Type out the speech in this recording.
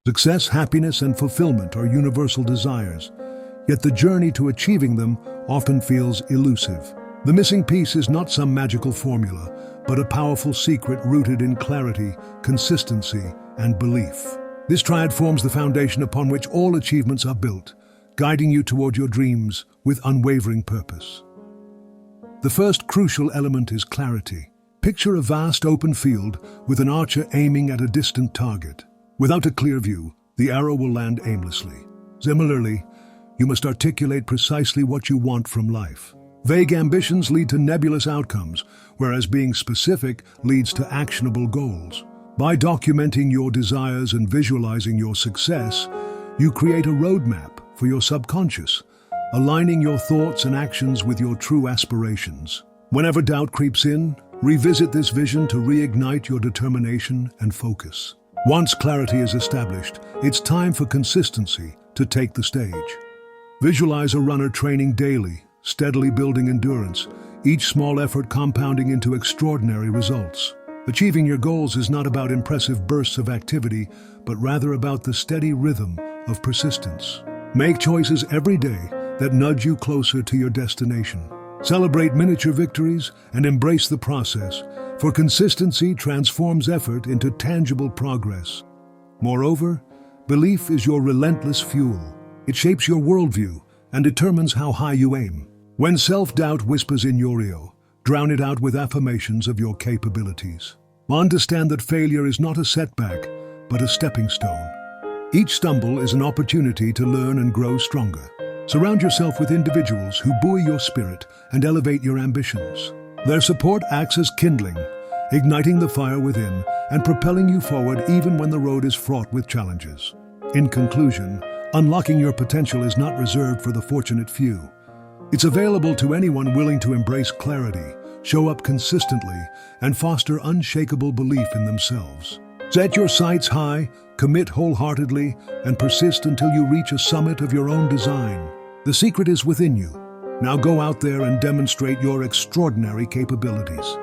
Success, happiness, and fulfillment are universal desires, yet the journey to achieving them often feels elusive. The missing piece is not some magical formula, but a powerful secret rooted in clarity, consistency, and belief. This triad forms the foundation upon which all achievements are built, guiding you toward your dreams with unwavering purpose. The first crucial element is clarity. Picture a vast open field with an archer aiming at a distant target. Without a clear view, the arrow will land aimlessly. Similarly, you must articulate precisely what you want from life. Vague ambitions lead to nebulous outcomes, whereas being specific leads to actionable goals. By documenting your desires and visualizing your success, you create a roadmap for your subconscious, aligning your thoughts and actions with your true aspirations. Whenever doubt creeps in, revisit this vision to reignite your determination and focus. Once clarity is established, it's time for consistency to take the stage. Visualize a runner training daily, steadily building endurance, each small effort compounding into extraordinary results. Achieving your goals is not about impressive bursts of activity, but rather about the steady rhythm of persistence. Make choices every day that nudge you closer to your destination. Celebrate miniature victories and embrace the process, for consistency transforms effort into tangible progress. Moreover, belief is your relentless fuel. It shapes your worldview and determines how high you aim. When self-doubt whispers in your ear, drown it out with affirmations of your capabilities. Understand that failure is not a setback, but a stepping stone. Each stumble is an opportunity to learn and grow stronger. Surround yourself with individuals who buoy your spirit and elevate your ambitions. Their support acts as kindling, igniting the fire within and propelling you forward even when the road is fraught with challenges. In conclusion, unlocking your potential is not reserved for the fortunate few. It's available to anyone willing to embrace clarity, show up consistently, and foster unshakable belief in themselves. Set your sights high, commit wholeheartedly, and persist until you reach a summit of your own design. The secret is within you. Now go out there and demonstrate your extraordinary capabilities.